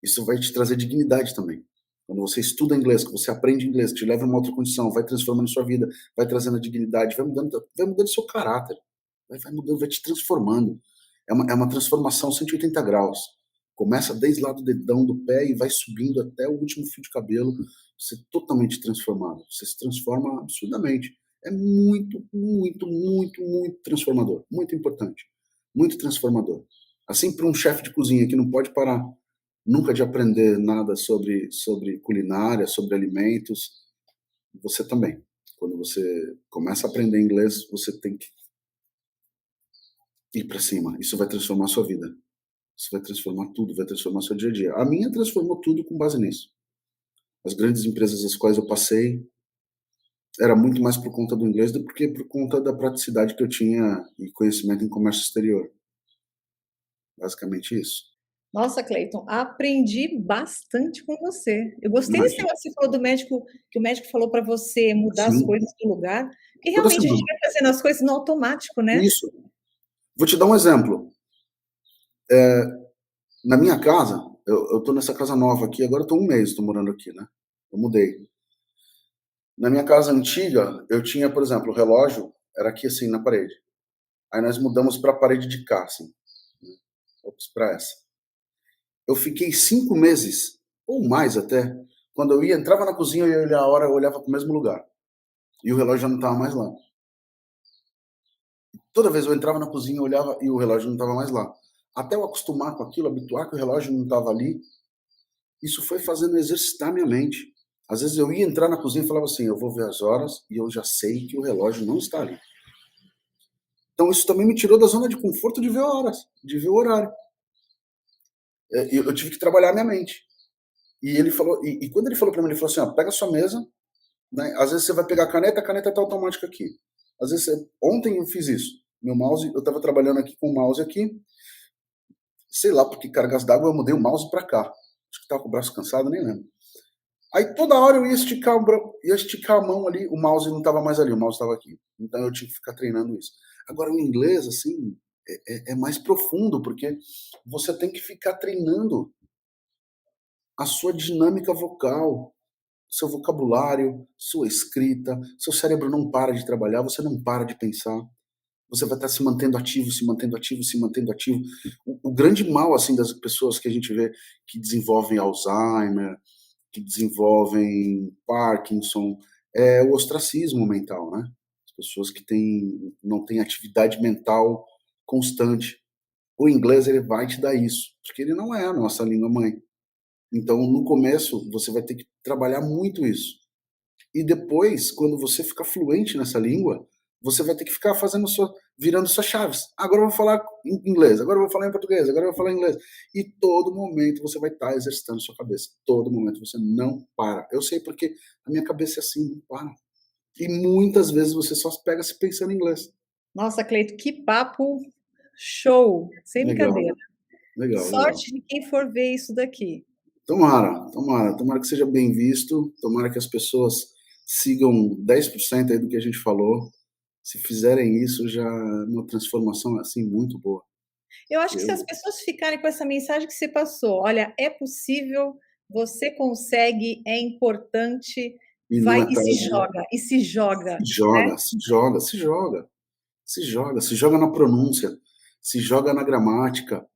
isso vai te trazer dignidade também. Quando você estuda inglês, que você aprende inglês, que te leva a uma outra condição, vai transformando sua vida, vai trazendo a dignidade, vai mudando seu caráter, vai mudando, vai te transformando. É uma transformação 180 graus. Começa desde lá do dedão do pé e vai subindo até o último fio de cabelo, você é totalmente transformado. Você se transforma absurdamente. É muito, muito, muito, muito transformador. Muito importante. Muito transformador. Assim, para um chefe de cozinha que não pode parar nunca de aprender nada sobre culinária, sobre alimentos, você também. Quando você começa a aprender inglês, você tem que ir para cima. Isso vai transformar a sua vida. Isso vai transformar tudo, vai transformar seu dia a dia. A minha transformou tudo com base nisso. As grandes empresas às quais eu passei era muito mais por conta do inglês do que por conta da praticidade que eu tinha e conhecimento em comércio exterior. Basicamente isso. Nossa, Cleiton, aprendi bastante com você. Eu gostei desse Imagina. negócio que você falou do médico, que o médico falou para você mudar as Sim, coisas do lugar, porque toda realmente a gente semana. vai fazendo as coisas no automático, né? Isso. Vou te dar um exemplo. É, na minha casa, eu tô nessa casa nova aqui, agora eu tô um mês, tô morando aqui, né? Eu mudei. Na minha casa antiga, eu tinha, por exemplo, o relógio era aqui assim na parede. Aí nós mudamos para a parede de cá, assim, né? Para essa. Eu fiquei 5 meses, ou mais até, quando eu ia, entrava na cozinha, eu ia olhar a hora, eu olhava para o mesmo lugar. E o relógio já não estava mais lá. Toda vez eu entrava na cozinha, eu olhava e o relógio não estava mais lá. Até eu acostumar com aquilo, habituar que o relógio não estava ali, isso foi fazendo exercitar minha mente. Às vezes eu ia entrar na cozinha e falava assim, eu vou ver as horas e eu já sei que o relógio não está ali. Então isso também me tirou da zona de conforto de ver horas, de ver o horário. Eu tive que trabalhar a minha mente. E ele falou, e quando ele falou para mim, ele falou assim, ó, pega a sua mesa, né? Às vezes você vai pegar a caneta tá automática aqui. Às vezes ontem eu fiz isso. Meu mouse, eu estava trabalhando aqui com o mouse aqui, sei lá porque cargas d'água eu mudei o mouse para cá. Acho que estava com o braço cansado, nem lembro. Aí toda hora eu ia ia esticar a mão ali, o mouse não estava mais ali, o mouse estava aqui. Então eu tinha que ficar treinando isso. Agora o inglês, assim, é mais profundo, porque você tem que ficar treinando a sua dinâmica vocal, seu vocabulário, sua escrita. Seu cérebro não para de trabalhar, você não para de pensar. Você vai estar se mantendo ativo, se mantendo ativo, se mantendo ativo. O grande mal, assim, das pessoas que a gente vê que desenvolvem Alzheimer, que desenvolvem Parkinson, é o ostracismo mental, né? As pessoas que não têm atividade mental constante. O inglês, ele vai te dar isso, porque ele não é a nossa língua mãe. Então, no começo, você vai ter que trabalhar muito isso. E depois, quando você ficar fluente nessa língua, você vai ter que ficar virando suas chaves. Agora eu vou falar em inglês, agora eu vou falar em português, agora eu vou falar em inglês. E todo momento você vai estar exercitando sua cabeça. Todo momento você não para. Eu sei porque a minha cabeça é assim, não para. E muitas vezes você só pega se pensando em inglês. Nossa, Cleito, que papo show! Sem Legal, brincadeira. legal, legal. Sorte de quem for ver isso daqui. Tomara que seja bem visto, tomara que as pessoas sigam 10% aí do que a gente falou. Se fizerem isso, já é uma transformação assim muito boa. Eu acho que se as Eu, pessoas ficarem com essa mensagem que você passou, olha, é possível, você consegue, é importante, e não vai é tarde, e se joga, se né? joga, se joga, se joga, se joga, se joga na pronúncia, se joga na gramática,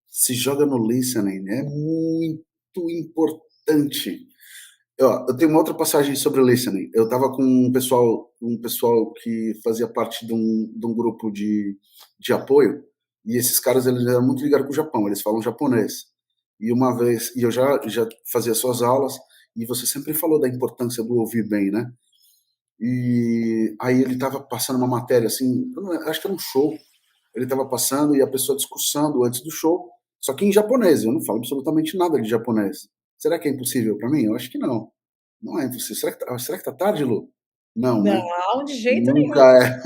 se joga no listening. É muito importante. Eu tenho uma outra passagem sobre o listening. Eu estava com um pessoal que fazia parte de um grupo de apoio, e esses caras eles eram muito ligados com o Japão, eles falam japonês. E uma vez, e eu já fazia suas aulas, e você sempre falou da importância do ouvir bem, né? E aí ele estava passando uma matéria assim, acho que era um show. Ele estava passando e a pessoa discursando antes do show, só que em japonês. Eu não falo absolutamente nada de japonês. Será que é impossível para mim? Eu acho que não. Não é impossível. Será que tá tarde, Lu? Não, né? Não, de jeito Nunca nenhum. é.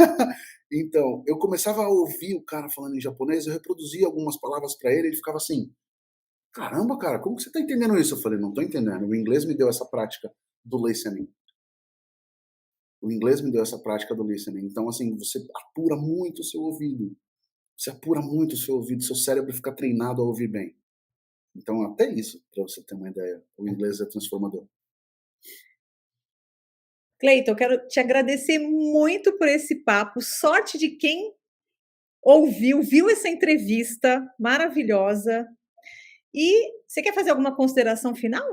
Então, eu começava a ouvir o cara falando em japonês, eu reproduzia algumas palavras para ele, ele ficava assim: caramba, cara, como que você tá entendendo isso? Eu falei: não tô entendendo. O inglês me deu essa prática do listening. O inglês me deu essa prática do listening. Então, assim, você apura muito o seu ouvido. Você apura muito o seu ouvido, seu cérebro fica treinado a ouvir bem. Então, até isso, para você ter uma ideia, o inglês é transformador. Cleiton, eu quero te agradecer muito por esse papo. Sorte de quem ouviu, viu essa entrevista maravilhosa. E você quer fazer alguma consideração final?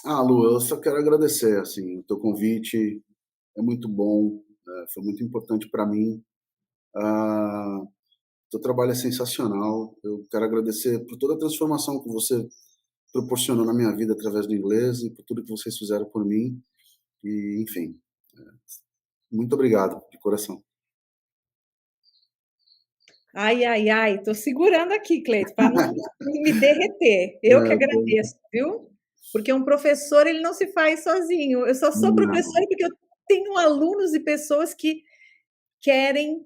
Ah, Lu, eu só quero agradecer, assim, o teu convite é muito bom, foi muito importante para mim. Ah, teu trabalho é sensacional. Eu quero agradecer por toda a transformação que você proporcionou na minha vida através do inglês e por tudo que vocês fizeram por mim. E, enfim, muito obrigado, de coração. Ai, ai, ai, estou segurando aqui, Cleito, para não me derreter. Eu que É, agradeço, viu? Porque um professor, ele não se faz sozinho. Eu só sou não, professora porque eu tenho alunos e pessoas que querem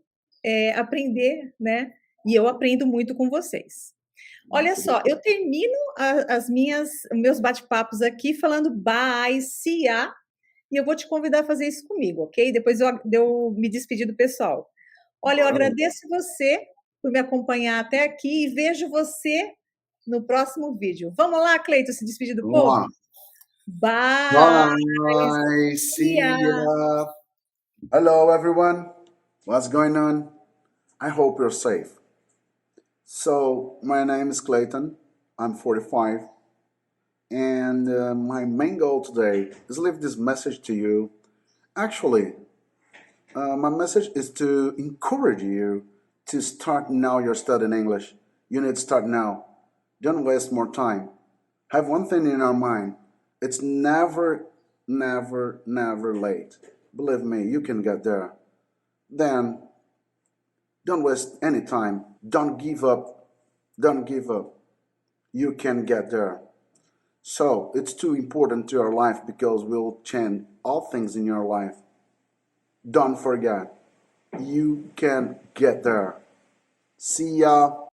aprender, né? E eu aprendo muito com vocês. Olha muito só, obrigado. eu termino meus bate-papos aqui falando bye, see ya, e eu vou te convidar a fazer isso comigo, ok? Depois eu me despedir do pessoal. Olha, eu Bora lá. agradeço você por me acompanhar até aqui e vejo você no próximo vídeo. Vamos lá, Cleito, se despedir do Vamos povo? lá. Bye! Bye. See See ya! ya. Hello, everyone. What's going on? I hope you're safe. So, my name is Clayton. I'm 45. And my main goal today is leave this message to you. Actually, my message is to encourage you to start now your study in English. You need to start now. Don't waste more time. Have one thing in your mind. It's never never, never late. Believe me, you can get there. Then don't waste any time. Don't give up. Don't give up. You can get there. So it's too important to your life because we'll change all things in your life. Don't forget, you can get there. See ya.